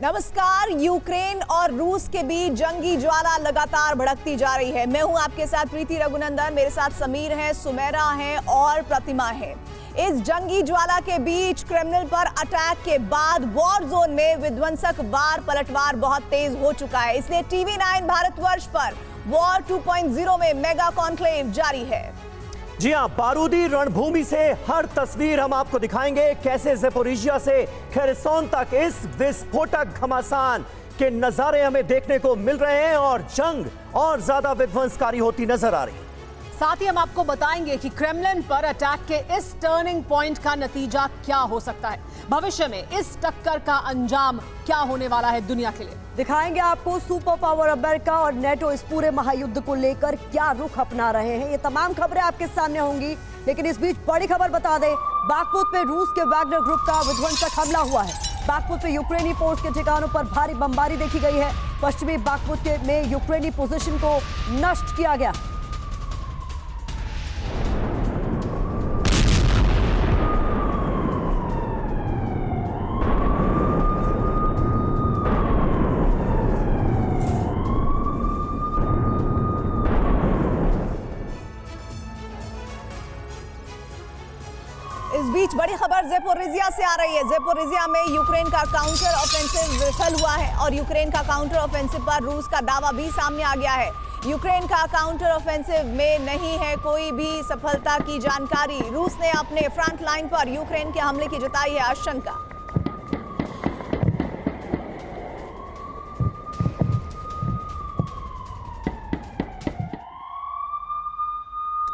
नमस्कार। यूक्रेन और रूस के बीच जंगी ज्वाला लगातार भड़कती जा रही है। मैं हूं आपके साथ प्रीति रघुनंदन, मेरे साथ समीर हैं, सुमेरा हैं और प्रतिमा है। इस जंगी ज्वाला के बीच क्रेमलिन पर अटैक के बाद वॉर जोन में विध्वंसक वार पलटवार बहुत तेज हो चुका है। इसलिए TV9 भारतवर्ष पर वॉर 2.0 में मेगा कॉन्क्लेव जारी है। जी हां, बारूदी रणभूमि से हर तस्वीर हम आपको दिखाएंगे। कैसे ज़ेपोरिजिया से खेरसोन तक इस विस्फोटक घमासान के नजारे हमें देखने को मिल रहे हैं और जंग और ज्यादा विध्वंसकारी होती नजर आ रही है। साथ ही हम आपको बताएंगे कि क्रेमलिन पर अटैक के इस टर्निंग पॉइंट का नतीजा क्या हो सकता है। भविष्य में इस टक्कर का अंजाम क्या होने वाला है दुनिया के लिए। दिखाएंगे आपको सुपर पावर अमेरिका और नेटो इस पूरे महायुद्ध को लेकर क्या रुख अपना रहे हैं। ये तमाम खबरें आपके सामने होंगी, लेकिन इस बीच बड़ी खबर बता दें, बाखमुत में रूस के वैगनर ग्रुप का विध्वंसक हमला हुआ है। बाखमुत में यूक्रेनी फोर्स के ठिकानों पर भारी बमबारी देखी गई है। पश्चिमी बाखमुत में यूक्रेनी पोजीशन को नष्ट किया गया। इस बीच बड़ी खबर ज़ेपोरिजिया से आ रही है। ज़ेपोरिजिया में यूक्रेन का काउंटर ऑफेंसिव विफल हुआ है और यूक्रेन का काउंटर ऑफेंसिव पर रूस का दावा भी सामने आ गया है। यूक्रेन का काउंटर ऑफेंसिव में नहीं है कोई भी सफलता की जानकारी। रूस ने अपने फ्रंट लाइन पर यूक्रेन के हमले की जताई है आशंका।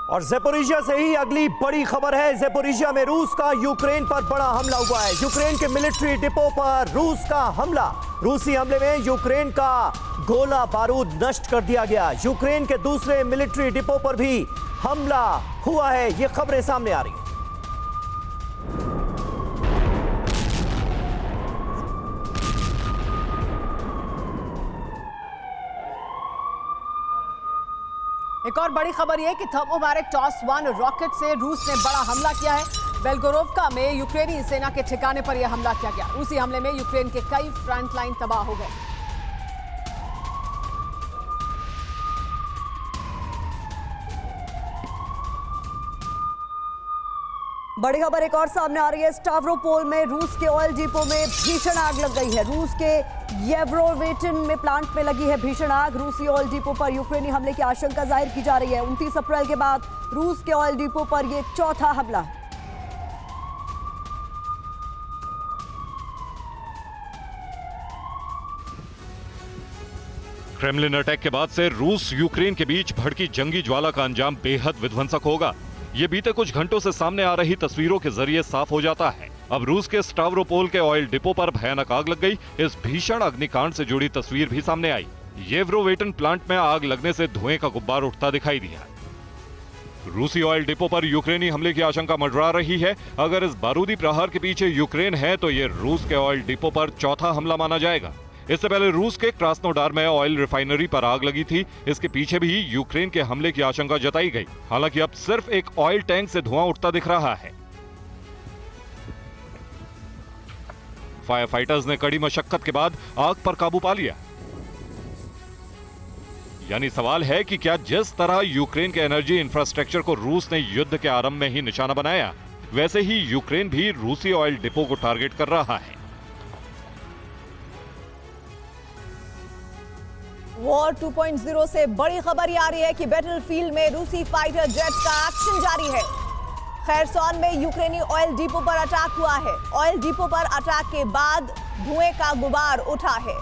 और ज़ेपोरिजिया से ही अगली बड़ी खबर है। ज़ेपोरिजिया में रूस का यूक्रेन पर बड़ा हमला हुआ है। यूक्रेन के मिलिट्री डिपो पर रूस का हमला। रूसी हमले में यूक्रेन का गोला बारूद नष्ट कर दिया गया। यूक्रेन के दूसरे मिलिट्री डिपो पर भी हमला हुआ है। ये खबरें सामने आ रही हैं। एक और बड़ी खबर यह कि थर्मोबारिक टॉस-1 रॉकेट से रूस ने बड़ा हमला किया है। बेलगोरोवका में यूक्रेनी सेना के ठिकाने पर यह हमला किया गया। रूसी हमले में यूक्रेन के कई फ्रंट लाइन तबाह हो गए। बड़ी खबर एक और सामने आ रही है। स्टावरोपोल में रूस के ऑयल डिपो में भीषण आग लग गई है। रूस के येव्रोवेटिन में प्लांट में लगी है भीषण आग। रूसी ऑयल डिपो पर यूक्रेनी हमले की आशंका जाहिर की जा रही है। 29 अप्रैल के बाद रूस के ऑयल डिपो पर यह चौथा हमला है। क्रेमलिन अटैक के बाद से रूस यूक्रेन के बीच भड़की जंगी ज्वाला का अंजाम बेहद विध्वंसक होगा। ये बीते कुछ घंटों से सामने आ रही तस्वीरों के जरिए साफ हो जाता है। अब रूस के स्टावरोपोल के ऑयल डिपो पर भयानक आग लग गई। इस भीषण अग्निकांड से जुड़ी तस्वीर भी सामने आई। येव्रोवेटिन प्लांट में आग लगने से धुएं का गुब्बार उठता दिखाई दिया। रूसी ऑयल डिपो पर यूक्रेनी हमले की आशंका मंडरा रही है। अगर इस बारूदी प्रहार के पीछे यूक्रेन है तो ये रूस के ऑयल डिपो पर चौथा हमला माना जाएगा। इससे पहले रूस के क्रास्नोडार में ऑयल रिफाइनरी पर आग लगी थी। इसके पीछे भी यूक्रेन के हमले की आशंका जताई गई। हालांकि अब सिर्फ एक ऑयल टैंक से धुआं उठता दिख रहा है। फायर फाइटर्स ने कड़ी मशक्कत के बाद आग पर काबू पा लिया। यानी सवाल है कि क्या जिस तरह यूक्रेन के एनर्जी इंफ्रास्ट्रक्चर को रूस ने युद्ध के आरंभ में ही निशाना बनाया, वैसे ही यूक्रेन भी रूसी ऑयल डिपो को टारगेट कर रहा है। वॉर 2.0 से बड़ी खबर आ रही है कि बैटलफील्ड में रूसी फाइटर जेट्स का एक्शन जारी है। खेरसोन में यूक्रेनी ऑयल डिपो पर अटैक हुआ है। ऑयल डिपो पर अटैक के बाद धुएं का गुबार उठा है।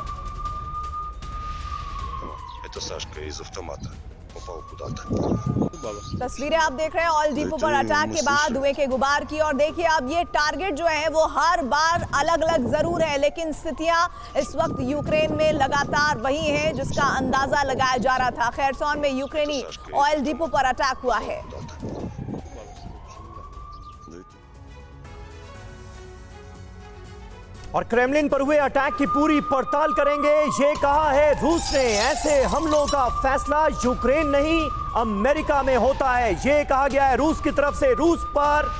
तस्वीरें आप देख रहे हैं ऑयल डिपो पर अटैक के बाद धुएं के गुबार की। और देखिए अब ये टारगेट जो है वो हर बार अलग अलग जरूर है, लेकिन स्थितियां इस वक्त यूक्रेन में लगातार वही हैं जिसका अंदाजा लगाया जा रहा था। खेरसोन में यूक्रेनी ऑयल डिपो पर अटैक हुआ है। और क्रेमलिन पर हुए अटैक की पूरी पड़ताल करेंगे, ये कहा है रूस ने। ऐसे हमलों का फैसला यूक्रेन नहीं अमेरिका में होता है, ये कहा गया है रूस की तरफ से। रूस पर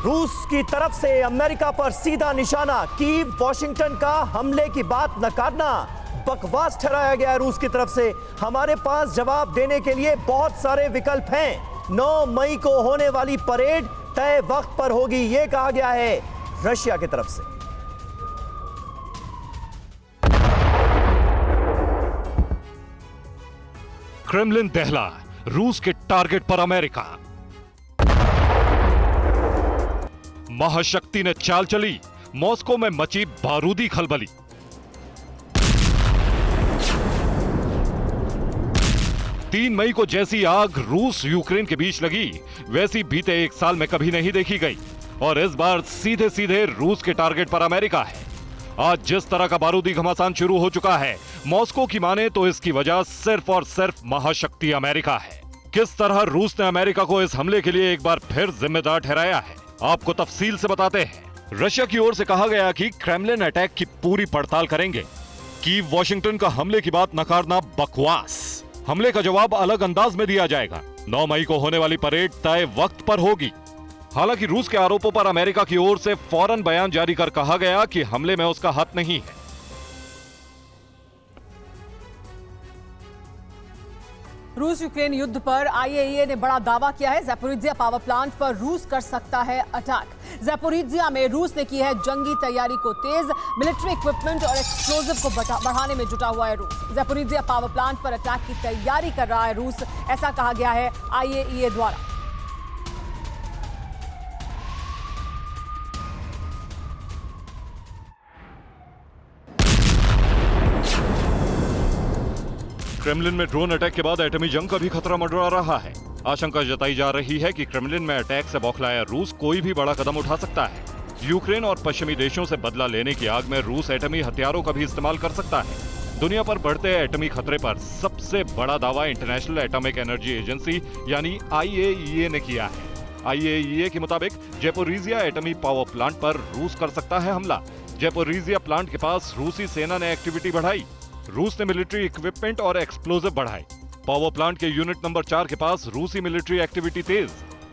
रूस की तरफ से अमेरिका पर सीधा निशाना, कीव वॉशिंगटन का हमले की बात नकारना बकवास ठहराया गया है रूस की तरफ से। हमारे पास जवाब देने के लिए बहुत सारे विकल्प हैं। 9 मई को होने वाली परेड तय वक्त पर होगी, यह कहा गया है रशिया की तरफ से। क्रेमलिन दहला, रूस के टारगेट पर अमेरिका। महाशक्ति ने चाल चली, मॉस्को में मची बारूदी खलबली। तीन मई को जैसी आग रूस यूक्रेन के बीच लगी, वैसी बीते एक साल में कभी नहीं देखी गई। और इस बार सीधे सीधे रूस के टारगेट पर अमेरिका है। आज जिस तरह का बारूदी घमासान शुरू हो चुका है, मॉस्को की माने तो इसकी वजह सिर्फ और सिर्फ महाशक्ति अमेरिका है। किस तरह रूस ने अमेरिका को इस हमले के लिए एक बार फिर जिम्मेदार ठहराया है, आपको तफसील से बताते हैं। रशिया की ओर से कहा गया कि क्रेमलिन अटैक की पूरी पड़ताल करेंगे। कीव वॉशिंगटन का हमले की बात नकारना बकवास। हमले का जवाब अलग अंदाज में दिया जाएगा। 9 मई को होने वाली परेड तय वक्त पर होगी। हालांकि रूस के आरोपों पर अमेरिका की ओर से फौरन बयान जारी कर कहा गया कि हमले में उसका हाथ नहीं है। रूस यूक्रेन युद्ध पर आईएईए ने बड़ा दावा किया है। ज़ैपोरिज़िया पावर प्लांट पर रूस कर सकता है अटैक। ज़ैपोरिज़िया में रूस ने की है जंगी तैयारी को तेज। मिलिट्री इक्विपमेंट और एक्सप्लोजिव को बढ़ाने में जुटा हुआ है रूस। ज़ैपोरिज़िया पावर प्लांट पर अटैक की तैयारी कर रहा है रूस, ऐसा कहा गया है आईएईए द्वारा। क्रेमलिन में ड्रोन अटैक के बाद एटमी जंग का भी खतरा मंडरा रहा है। आशंका जताई जा रही है कि क्रेमलिन में अटैक से बौखलाया रूस कोई भी बड़ा कदम उठा सकता है। यूक्रेन और पश्चिमी देशों से बदला लेने की आग में रूस एटमी हथियारों का भी इस्तेमाल कर सकता है। दुनिया पर बढ़ते एटमी खतरे पर सबसे बड़ा दावा इंटरनेशनल एटॉमिक एनर्जी एजेंसी यानी आईएईए ने किया है। आईएईए के मुताबिक ज़ैपोरिज़िया एटमी पावर प्लांट पर रूस कर सकता है हमला। ज़ैपोरिज़िया प्लांट के पास रूसी सेना ने एक्टिविटी बढ़ाई। रूस ने मिलिट्री इक्विपमेंट और एक्सप्लोजिव बढ़ाए। पावर प्लांट के यूनिट नंबर 4 के पास रूसी मिलिट्री एक्टिविटी तेज।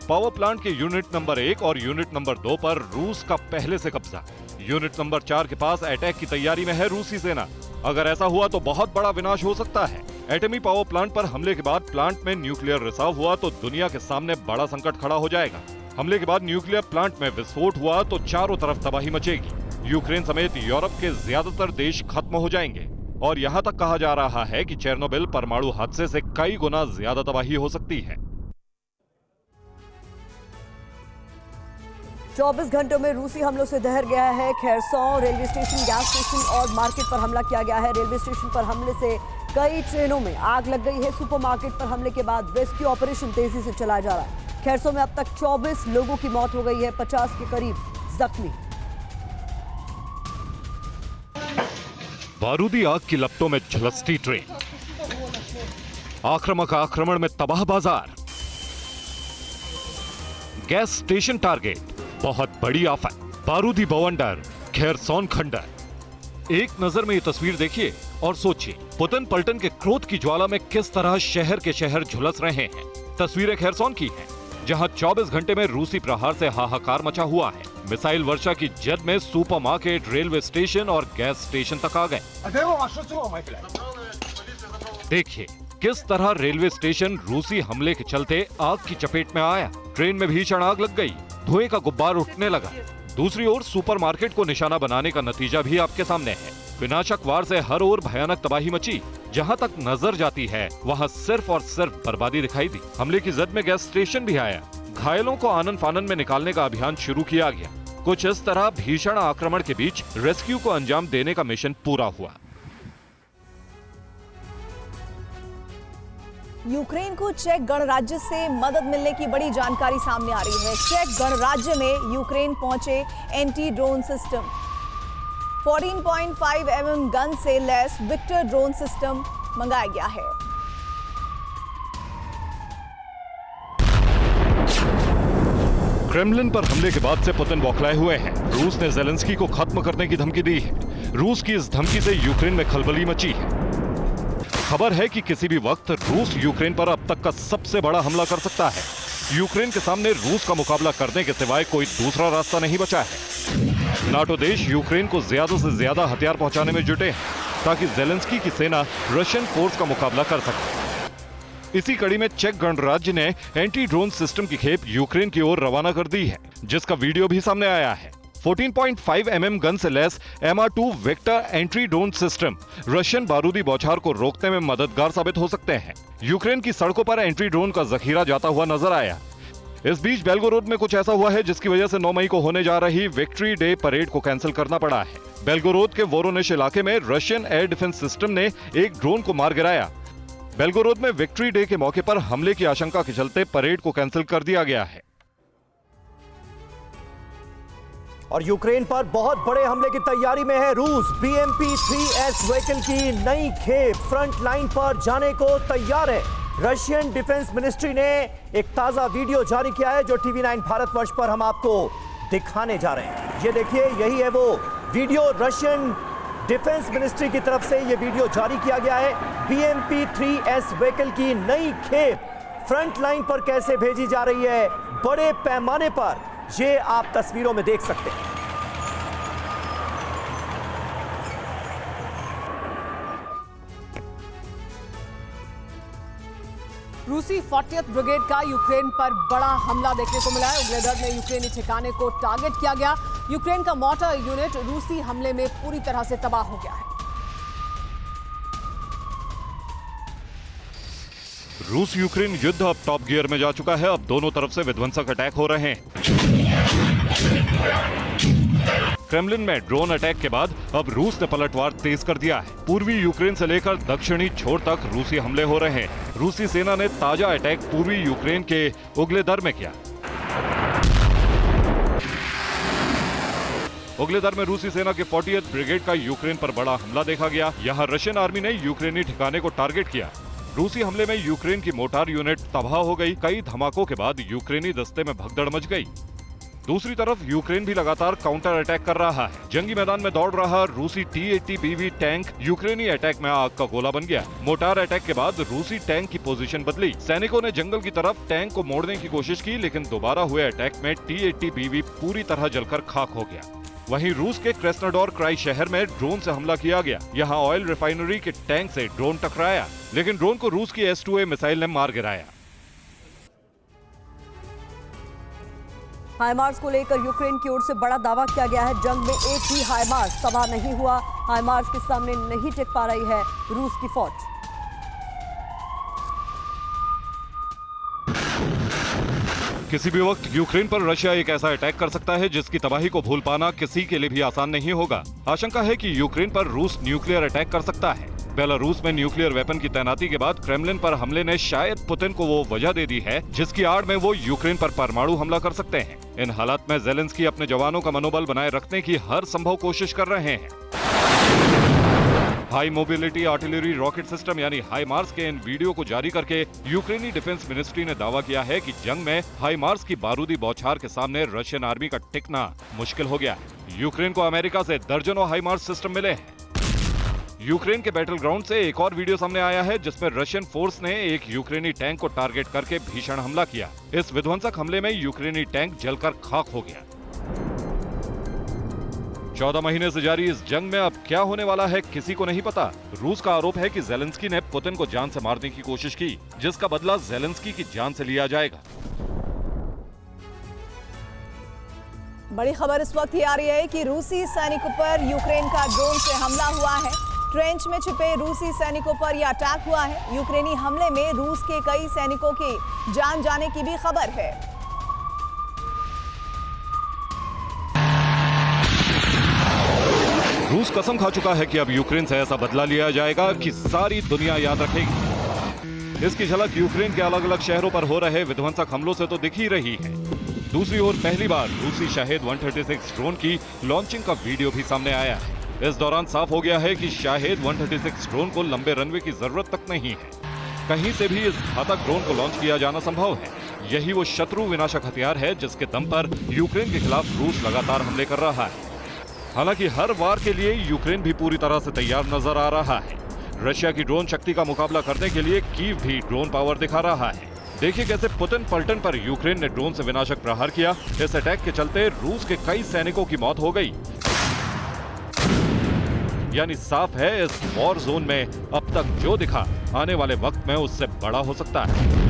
पावर प्लांट के यूनिट नंबर 1 और यूनिट नंबर 2 पर रूस का पहले से कब्जा। यूनिट नंबर 4 के पास अटैक की तैयारी में है रूसी सेना। अगर ऐसा हुआ तो बहुत बड़ा विनाश हो सकता है। एटमी पावर प्लांट पर हमले के बाद प्लांट में न्यूक्लियर रिसाव हुआ तो दुनिया के सामने बड़ा संकट खड़ा हो जाएगा। हमले के बाद न्यूक्लियर प्लांट में विस्फोट हुआ तो चारों तरफ तबाही मचेगी। यूक्रेन समेत यूरोप के ज्यादातर देश खत्म हो जाएंगे। और यहाँ तक कहा जा रहा है कि चेर्नोबिल परमाणु हादसे से कई गुना ज्यादा तबाही हो सकती है। 24 घंटों में रूसी हमलों से दहर गया है खेरसों रेलवे स्टेशन, गैस स्टेशन और मार्केट पर हमला किया गया है। रेलवे स्टेशन पर हमले से कई ट्रेनों में आग लग गई है। सुपरमार्केट पर हमले के बाद रेस्क्यू ऑपरेशन तेजी से चलाया जा रहा है। खेरसों में अब तक 24 लोगों की मौत हो गई है, 50 के करीब जख्मी। बारूदी आग की लपटों में झुलसती ट्रेन, आक्रामक आक्रमण में तबाह बाजार, गैस स्टेशन टारगेट, बहुत बड़ी आफत, बारूदी बवंडर, खेरसोन खंडर। एक नजर में ये तस्वीर देखिए और सोचिए, पुतन पलटन के क्रोध की ज्वाला में किस तरह शहर के शहर झुलस रहे हैं। तस्वीरें खेरसोन की हैं, जहां 24 घंटे में रूसी प्रहार से हाहाकार मचा हुआ है। मिसाइल वर्षा की जद में सुपरमार्केट, रेलवे स्टेशन और गैस स्टेशन तक आ गए। देखिए किस तरह रेलवे स्टेशन रूसी हमले के चलते आग की चपेट में आया। ट्रेन में भीषण आग लग गई, धुएं का गुब्बार उठने लगा। दूसरी ओर सुपरमार्केट को निशाना बनाने का नतीजा भी आपके सामने है। विनाशक वार से हर ओर भयानक तबाही मची। जहां तक नजर जाती है वहां सिर्फ और सिर्फ बर्बादी दिखाई दी। हमले की जद में गैस स्टेशन भी आया। घायलों को आनन फानन में निकालने का अभियान शुरू किया गया। कुछ इस तरह भीषण आक्रमण के बीच रेस्क्यू को अंजाम देने का मिशन पूरा हुआ। यूक्रेन को चेक गणराज्य से मदद मिलने की बड़ी जानकारी सामने आ रही है। चेक गणराज्य में यूक्रेन पहुंचे anti drone system, 14.5 mm gun से लैस विक्टर ड्रोन सिस्टम मंगाया गया है। क्रेमलिन पर हमले के बाद से पुतिन बौखलाए हुए हैं। रूस ने ज़ेलेंस्की को खत्म करने की धमकी दी है। रूस की इस धमकी से यूक्रेन में खलबली मची है। खबर है कि किसी भी वक्त रूस यूक्रेन पर अब तक का सबसे बड़ा हमला कर सकता है। यूक्रेन के सामने रूस का मुकाबला करने के सिवाय कोई दूसरा रास्ता नहीं बचा है। नाटो देश यूक्रेन को ज्यादा से ज्यादा हथियार पहुंचाने में जुटे हैं ताकि जेलेंस्की की सेना रशियन फोर्स का मुकाबला कर सके। इसी कड़ी में चेक गणराज्य ने एंटी ड्रोन सिस्टम की खेप यूक्रेन की ओर रवाना कर दी है, जिसका वीडियो भी सामने आया है। 14.5 mm गन से lace MR2 vector entry drone system Russian बारूदी बौछार को रोकने में मददगार साबित हो सकते हैं। यूक्रेन की सड़कों पर एंट्री ड्रोन का जखीरा जाता हुआ नजर आया। इस बीच बेलगोरोद में कुछ ऐसा हुआ है जिसकी वजह से 9 मई को होने जा रही विक्ट्री डे परेड को कैंसिल करना पड़ा है। बेलगोरोद के वोरोनिश इलाके में रशियन एयर डिफेंस सिस्टम ने एक ड्रोन को मार गिराया। बेलगोरोद में विक्ट्री डे के मौके पर हमले की आशंका के चलते परेड को कैंसिल कर दिया गया है। और यूक्रेन पर बहुत बड़े हमले की तैयारी में है रूस। BMP-3S व्हीकल की नई खेप फ्रंट लाइन पर जाने को तैयार है। रशियन डिफेंस मिनिस्ट्री ने एक ताजा वीडियो जारी किया है जो TV9 भारतवर्ष पर हम आपको दिखाने जा रहे हैं। ये देखिए, यही है वो वीडियो। रशियन डिफेंस मिनिस्ट्री की तरफ से ये वीडियो जारी किया गया है। BMP-3S व्हीकल की नई खेप फ्रंट लाइन पर कैसे भेजी जा रही है, बड़े पैमाने पर, ये आप तस्वीरों में देख सकते हैं। रूसी 40th ब्रिगेड का यूक्रेन पर बड़ा हमला देखने को मिला है। उग्रदर में यूक्रेनी ठिकाने को टारगेट किया गया। यूक्रेन का मोर्टार यूनिट रूसी हमले में पूरी तरह से तबाह हो गया है। रूस यूक्रेन युद्ध अब टॉप गियर में जा चुका है। अब दोनों तरफ से विध्वंसक अटैक हो रहे हैं। क्रेमलिन में ड्रोन अटैक के बाद अब रूस ने पलटवार तेज कर दिया है। पूर्वी यूक्रेन से लेकर दक्षिणी छोर तक रूसी हमले हो रहे हैं। रूसी सेना ने ताजा अटैक पूर्वी यूक्रेन के उग्लेदर में किया। उग्लेदर में रूसी सेना के 40th ब्रिगेड का यूक्रेन पर बड़ा हमला देखा गया। यहाँ रशियन आर्मी ने यूक्रेनी ठिकाने को टारगेट किया। रूसी हमले में यूक्रेन की मोटार यूनिट तबाह हो गई। कई धमाकों के बाद यूक्रेनी दस्ते में भगदड़ मच गई। दूसरी तरफ यूक्रेन भी लगातार काउंटर अटैक कर रहा है। जंगी मैदान में दौड़ रहा रूसी T-80BV टैंक यूक्रेनी अटैक में आग का गोला बन गया। मोटार अटैक के बाद रूसी टैंक की पोजीशन बदली। सैनिकों ने जंगल की तरफ टैंक को मोड़ने की कोशिश की, लेकिन दोबारा हुए अटैक में T-80BV पूरी तरह जलकर खाक हो गया। वहीं रूस के क्रेस्नोडोर क्राई शहर में ड्रोन से हमला किया गया। यहाँ ऑयल रिफाइनरी के टैंक से ड्रोन टकराया, लेकिन ड्रोन को रूस की S-2A मिसाइल ने मार गिराया। हाइमार्स को लेकर यूक्रेन की ओर से बड़ा दावा किया गया है। जंग में एक भी हाइमार्स तबाह नहीं हुआ। हाइमार्स के सामने नहीं टिक पा रही है रूस की फौज। किसी भी वक्त यूक्रेन पर रशिया एक ऐसा अटैक कर सकता है जिसकी तबाही को भूल पाना किसी के लिए भी आसान नहीं होगा। आशंका है कि यूक्रेन पर रूस न्यूक्लियर अटैक कर सकता है। बेलारूस में न्यूक्लियर वेपन की तैनाती के बाद क्रेमलिन पर हमले ने शायद पुतिन को वो वजह दे दी है जिसकी आड़ में वो यूक्रेन पर परमाणु हमला कर सकते हैं। इन हालात में जेलेंस्की अपने जवानों का मनोबल बनाए रखने की हर संभव कोशिश कर रहे हैं। High mobility artillery rocket system यानी हाइमार्स के इन वीडियो को जारी करके यूक्रेनी डिफेंस मिनिस्ट्री ने दावा किया है कि जंग में हाइमार्स की बारूदी बौछार के सामने रशियन आर्मी का टिकना मुश्किल हो गया है। यूक्रेन को अमेरिका से दर्जनों हाइमार्स सिस्टम मिले हैं। यूक्रेन के बैटल ग्राउंड से एक और वीडियो सामने आया है जिसमें रशियन फोर्स ने एक यूक्रेनी टैंक को टारगेट करके भीषण हमला किया। इस विध्वंसक हमले में यूक्रेनी टैंक जलकर खाक हो गया। 14 महीने से जारी इस जंग में अब क्या होने वाला है किसी को नहीं पता। रूस का आरोप है कि जेलेंस्की ने पुतिन को जान से मारने की कोशिश की, जिसका बदला जेलेंस्की की जान से लिया जाएगा। बड़ी खबर इस वक्त ये आ रही है कि रूसी सैनिकों पर यूक्रेन का ड्रोन से हमला हुआ है। ट्रेंच में छिपे रूसी सैनिकों पर यह अटैक हुआ है। यूक्रेनी हमले में रूस के कई सैनिकों की जान जाने की भी खबर है। रूस कसम खा चुका है कि अब यूक्रेन से ऐसा बदला लिया जाएगा कि सारी दुनिया याद रखेगी। इसकी झलक यूक्रेन के अलग अलग शहरों पर हो रहे विध्वंसक हमलों से तो दिख ही रही है। दूसरी ओर पहली बार रूसी शाहेद 136 ड्रोन की लॉन्चिंग का वीडियो भी सामने आया है। इस दौरान साफ हो गया है कि शाहेद 136 ड्रोन को लंबे रनवे की जरूरत तक नहीं है। कहीं से भी इस घातक ड्रोन को लॉन्च किया जाना संभव है। यही वो शत्रु विनाशक हथियार है जिसके दम पर यूक्रेन के खिलाफ रूस लगातार हमले कर रहा है। हालांकि हर वार के लिए यूक्रेन भी पूरी तरह से तैयार नजर आ रहा है। रशिया की ड्रोन शक्ति का मुकाबला करने के लिए कीव भी ड्रोन पावर दिखा रहा है। देखिए कैसे पुतिन पलटन पर यूक्रेन ने ड्रोन से विनाशक प्रहार किया। इस अटैक के चलते रूस के कई सैनिकों की मौत हो गई। यानी साफ है इस वॉर जोन में अब तक जो दिखा आने वाले वक्त में उससे बड़ा हो सकता है।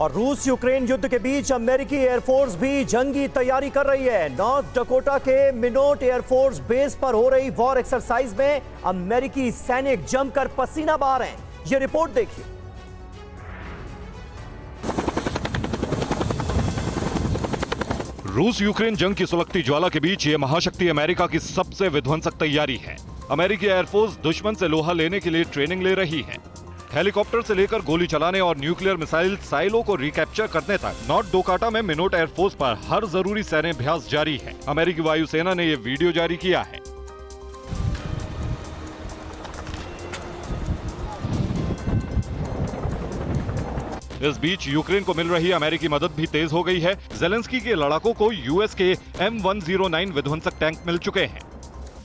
और रूस यूक्रेन युद्ध के बीच अमेरिकी एयरफोर्स भी जंगी तैयारी कर रही है। नॉर्थ डकोटा के मिनोट एयरफोर्स बेस पर हो रही वॉर एक्सरसाइज में अमेरिकी सैनिक जमकर पसीना बहा रहे हैं। ये रिपोर्ट देखिए। रूस यूक्रेन जंग की सुलगती ज्वाला के बीच ये महाशक्ति अमेरिका की सबसे विध्वंसक तैयारी है। अमेरिकी एयरफोर्स दुश्मन से लोहा लेने के लिए ट्रेनिंग ले रही है। हेलीकॉप्टर से लेकर गोली चलाने और न्यूक्लियर मिसाइल साइलो को रिकैप्चर करने तक नॉर्थ डोकाटा में मिनोट एयरफोर्स पर हर जरूरी सैन्याभ्यास जारी है। अमेरिकी वायुसेना ने यह वीडियो जारी किया है। इस बीच यूक्रेन को मिल रही अमेरिकी मदद भी तेज हो गई है। जेलेंस्की के लड़ाकों को यूएस के M109 विध्वंसक टैंक मिल चुके हैं।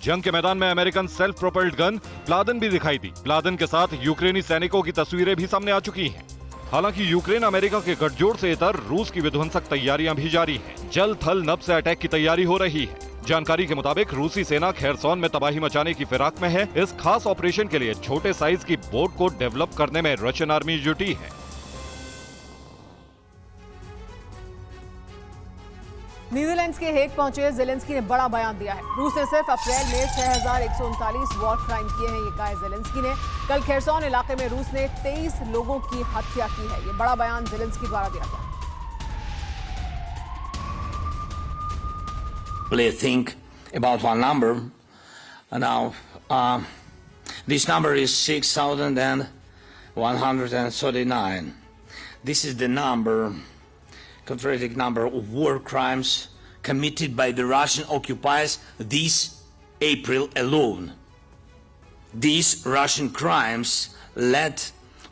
जंग के मैदान में अमेरिकन सेल्फ प्रोपेल्ड गन प्लादन भी दिखाई दी। प्लादन के साथ यूक्रेनी सैनिकों की तस्वीरें भी सामने आ चुकी हैं। हालांकि यूक्रेन अमेरिका के गठजोड़ से इतर रूस की विध्वंसक तैयारियां भी जारी हैं। जल थल नभ से अटैक की तैयारी हो रही है। जानकारी के मुताबिक रूसी सेना खेरसॉन में तबाही मचाने की फिराक में है। इस खास ऑपरेशन के लिए छोटे साइज की बोट को डेवलप करने में रशियन आर्मी जुटी है। नीदरलैंड्स के हेग पहुंचे जेलेंस्की ने बड़ा बयान दिया है। रूस ने सिर्फ अप्रैल में 6139 वॉर क्राइम किए हैं, ये कहा है जेलेंस्की ने। कल खेरसॉन इलाके में रूस ने 23 लोगों की हत्या की है। ये बड़ा बयान जेलेंस्की द्वारा दिया गया। Please think about one number. Now, this number is 6,139. This is the number, contradict number of war crimes committed by the Russian occupiers this April alone. These Russian crimes led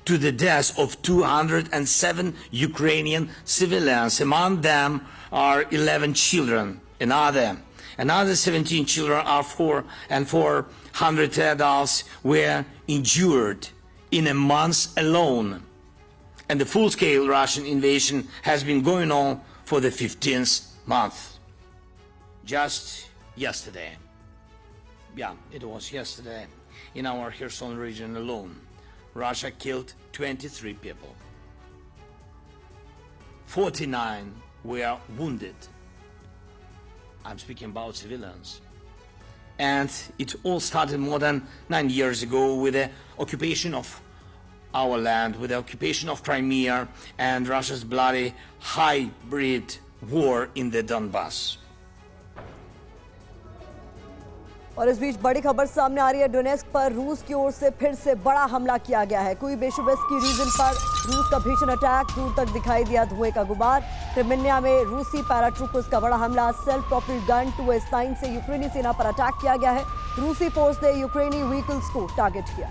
to the death of 207 Ukrainian civilians. Among them are 11 children. Another 17 children are 400 adults were injured in a month alone. And the full-scale Russian invasion has been going on for the 15th month. Just yesterday, it was yesterday, in our Kherson region alone, Russia killed 23 people. 49 were wounded. I'm speaking about civilians. And it all started more than 9 years ago with the occupation of our land, with the occupation of Crimea and Russia's bloody hybrid war in the Donbass. और इस बीच बड़ी खबर सामने आ रही है। Donetsk पर रूस की ओर से फिर से बड़ा हमला किया गया है। कुइबेशुबेस्की रीजन पर रूस का भीषण अटैक, दूर तक दिखाई दिया धुएं का गुबार। क्रिमिया में रूसी पैराट्रूपर्स का बड़ा हमला, सेल्फ प्रोपेल्ड गन 2S9 से यूक्रेनी सेना पर अटैक किया गया है। रूसी फोर्स ने यूक्रेनी व्हीकल्स को टारगेट किया।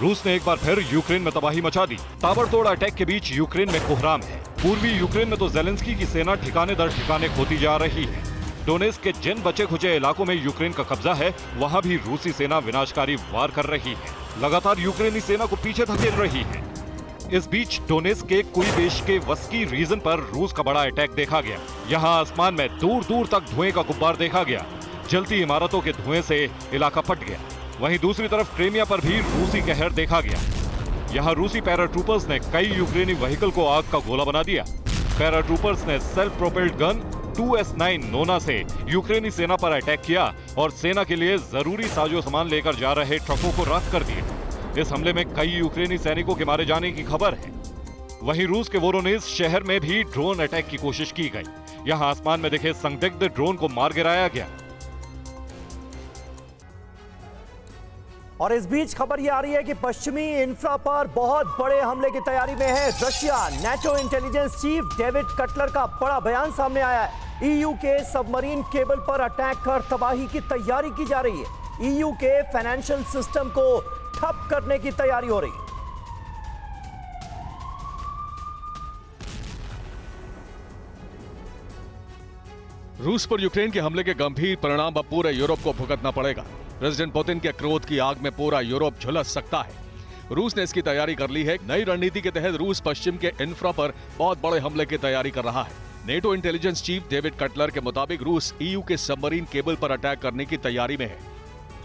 रूस ने एक बार फिर यूक्रेन में तबाही मचा दी। ताबड़तोड़ अटैक के बीच यूक्रेन में कोहराम है। पूर्वी यूक्रेन में तो जेलेंस्की की सेना ठिकाने दर ठिकाने खोती जा रही है। डोनेस्क के जिन बचे खुचे इलाकों में यूक्रेन का कब्जा है, वहां भी रूसी सेना विनाशकारी वार कर रही है। लगातार यूक्रेनी सेना को पीछे धकेल रही है। इस बीच डोनेस्क के कुइबेशुबेस्की रीजन पर रूस का बड़ा अटैक देखा गया। यहाँ आसमान में दूर दूर तक धुएं का गुब्बार देखा गया। जलती इमारतों के धुएं से इलाका फट गया। वहीं दूसरी तरफ क्रीमिया पर भी रूसी कहर देखा गया। यहाँ रूसी पैराट्रूपर्स ने कई यूक्रेनी व्हीकल को आग का गोला बना दिया। पैराट्रूपर्स ने सेल्फ प्रोपेल्ड गन 2S9 नोना से यूक्रेनी सेना पर अटैक किया और सेना के लिए जरूरी साजो सामान लेकर जा रहे ट्रकों को राख कर दिए। इस हमले में कई यूक्रेनी सैनिकों के मारे जाने की खबर है। वहीं रूस के वोरोनेज शहर में भी ड्रोन अटैक की कोशिश की गई। यहाँ आसमान में दिखे संदिग्ध ड्रोन को मार गिराया गया। और इस बीच खबर ये आ रही है कि पश्चिमी इंफ्रा पर बहुत बड़े हमले की तैयारी में है Russia. NATO intelligence chief David Cutler का बड़ा बयान सामने आया है। ईयू के सबमरीन केबल पर अटैक कर तबाही की तैयारी की जा रही है। ईयू के फाइनेंशियल सिस्टम को ठप करने की तैयारी हो रही है। रूस पर यूक्रेन के हमले के गंभीर परिणाम अब पूरे यूरोप को भुगतना पड़ेगा। प्रेसिडेंट पुतिन के क्रोध की आग में पूरा यूरोप झुलस सकता है। रूस ने इसकी तैयारी कर ली है। नई रणनीति के तहत रूस पश्चिम के इंफ्रा पर बहुत बड़े हमले की तैयारी कर रहा है। NATO intelligence chief David Cutler के मुताबिक रूस ईयू के सबमरीन केबल पर अटैक करने की तैयारी में है।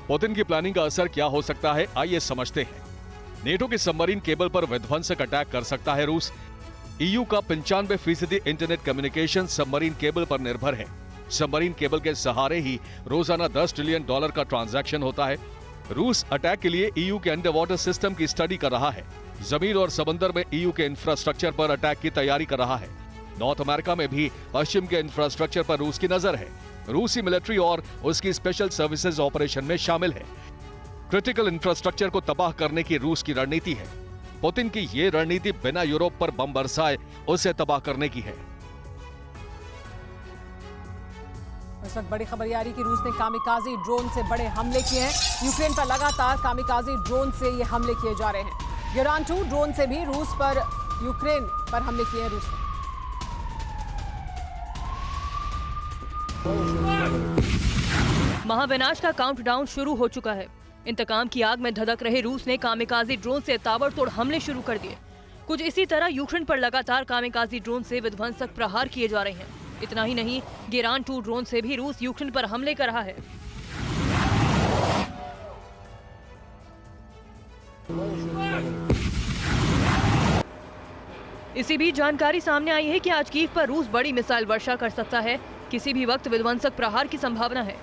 पुतिन की प्लानिंग का असर क्या हो सकता है, आइए समझते हैं। नेटो के सबमरीन केबल पर विध्वंसक अटैक कर सकता है रूस। ईयू का 95% इंटरनेट कम्युनिकेशन सबमरीन केबल पर निर्भर है। सबमरीन केबल के सहारे ही रोजाना $10 ट्रिलियन का ट्रांजैक्शन होता है। रूस अटैक के लिए ईयू के अंडर वाटर सिस्टम की स्टडी कर रहा है। जमीन और समंदर में ईयू के इंफ्रास्ट्रक्चर पर अटैक की तैयारी कर रहा है। नॉर्थ अमेरिका में भी पश्चिम के इंफ्रास्ट्रक्चर पर रूस की नजर है। रूसी मिलिट्री और उसकी स्पेशल सर्विसेज ऑपरेशन में शामिल है। क्रिटिकल इंफ्रास्ट्रक्चर को तबाह करने की रूस की रणनीति है। पुतिन की ये रणनीति बिना यूरोप पर बम बरसाए उसे तबाह करने की है। इस वक्त बड़ी खबर आ रही कि रूस ने कामिकाजी ड्रोन से बड़े हमले किए हैं। यूक्रेन पर लगातार कामिकाजी ड्रोन से ये हमले किए जा रहे हैं। गिरान-2 ड्रोन से भी रूस पर यूक्रेन पर हमले किए हैं रूस ने। महाविनाश का काउंटडाउन शुरू हो चुका है। इंतकाम की आग में धधक रहे रूस ने कामिकाजी ड्रोन से ताबड़तोड़ हमले शुरू कर दिए। कुछ इसी तरह यूक्रेन पर लगातार कामिकाजी ड्रोन से विध्वंसक प्रहार किए जा रहे हैं। इतना ही नहीं, गिरान-2 ड्रोन से भी रूस यूक्रेन पर हमले कर रहा है। इसी बीच जानकारी सामने आई है कि आज कीव पर रूस बड़ी मिसाइल वर्षा कर सकता है। किसी भी वक्त विध्वंसक प्रहार की संभावना है।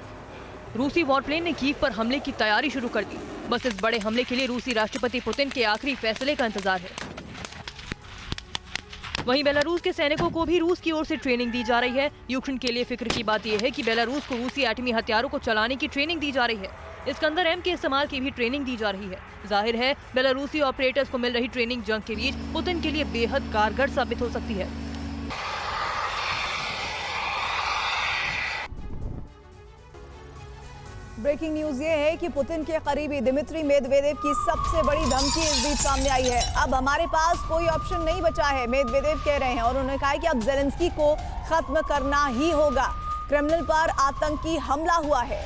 रूसी वॉरप्लेन ने कीव पर हमले की तैयारी शुरू कर दी। बस इस बड़े हमले के लिए रूसी राष्ट्रपति पुतिन के आखिरी फैसले का इंतजार है। वहीं बेलारूस के सैनिकों को भी रूस की ओर से ट्रेनिंग दी जा रही है। यूक्रेन के लिए फिक्र की बात यह है कि बेलारूस को रूसी एटमी हथियारों को चलाने की ट्रेनिंग दी जा रही है। इस्कंदर-M के इस्तेमाल की भी ट्रेनिंग दी जा रही है। जाहिर है बेलारूसी ऑपरेटर्स को मिल रही ट्रेनिंग जंग के बीच पुतिन के लिए बेहद कारगर साबित हो सकती है। ब्रेकिंग न्यूज ये है कि पुतिन के करीबी दिमित्री मेदवेदेव की सबसे बड़ी धमकी इस बीच सामने आई है। अब हमारे पास कोई ऑप्शन नहीं बचा है, मेदवेदेव कह रहे हैं, और उन्होंने कहा है कि अब ज़ेलेंस्की को खत्म करना ही होगा। क्रेमलिन पर आतंकी हमला हुआ है।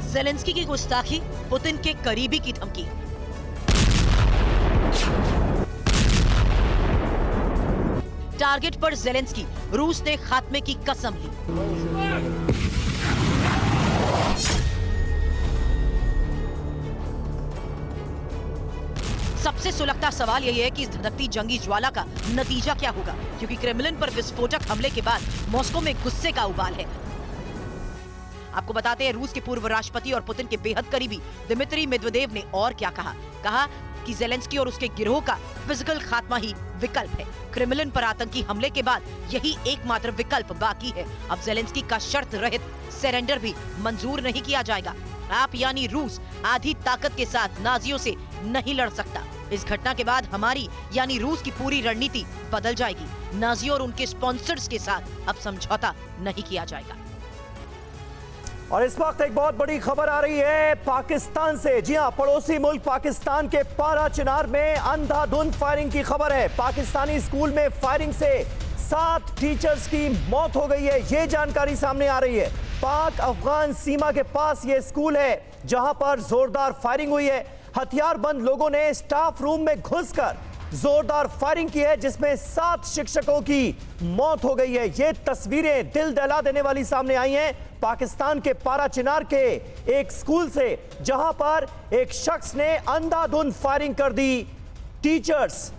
ज़ेलेंस्की की गुस्ताखी, पुतिन के करीबी की धमकी। टारगेट पर ज़ेलेंस्की, रूस ने खात्मे की कसम ली। सबसे सुलगता सवाल यही है कि इस धधकती जंगी ज्वाला का नतीजा क्या होगा, क्योंकि क्रेमलिन पर विस्फोटक हमले के बाद मॉस्को में गुस्से का उबाल है। आपको बताते हैं, रूस के पूर्व राष्ट्रपति और पुतिन के बेहद करीबी दिमित्री मेदवेदेव ने और क्या कहा कि ज़ेलेंस्की और उसके गिरोह का फिजिकल खात्मा ही विकल्प है। क्रेमलिन पर आतंकी हमले के बाद यही एकमात्र विकल्प बाकी है। अब ज़ेलेंस्की का शर्त रहित सरेंडर भी मंजूर नहीं किया जाएगा। आप यानी रूस आधी ताकत के साथ नाजियों से नहीं लड़ सकता। इस घटना के बाद हमारी यानी रूस की पूरी रणनीति बदल जाएगी। नाजियों और उनके स्पॉन्सर्स के साथ अब समझौता नहीं किया जाएगा। और इस वक्त एक बहुत बड़ी खबर आ रही है पाकिस्तान से। जी हां, पड़ोसी मुल्क पाकिस्तान के पारा चिनार में अंधाधुंध फायरिंग की खबर है। पाकिस्तानी स्कूल में फायरिंग से 7 टीचर्स की मौत हो गई है, ये जानकारी सामने आ रही है। पाक अफगान सीमा के पास ये स्कूल है जहां पर जोरदार फायरिंग हुई है। हथियारबंद लोगों ने स्टाफ रूम में घुसकर जोरदार फायरिंग की है, जिसमें 7 शिक्षकों की मौत हो गई है। ये तस्वीरें दिल दहला देने वाली सामने आई हैं पाकिस्तान के पारा चिनार के एक स्कूल से, जहां पर एक शख्स ने अंधाधुंध फायरिंग कर दी। टीचर्स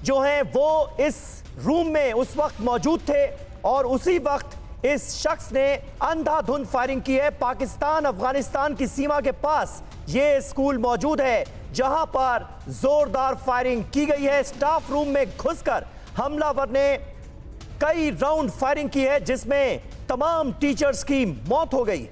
जो हैं वो इस रूम में उस वक्त मौजूद थे और उसी वक्त इस शख्स ने अंधाधुंध फायरिंग की है। पाकिस्तान अफगानिस्तान की सीमा के पास ये स्कूल मौजूद है जहां पर जोरदार फायरिंग की गई है। स्टाफ रूम में घुसकर हमलावर ने कई राउंड फायरिंग की है, जिसमें तमाम टीचर्स की मौत हो गई।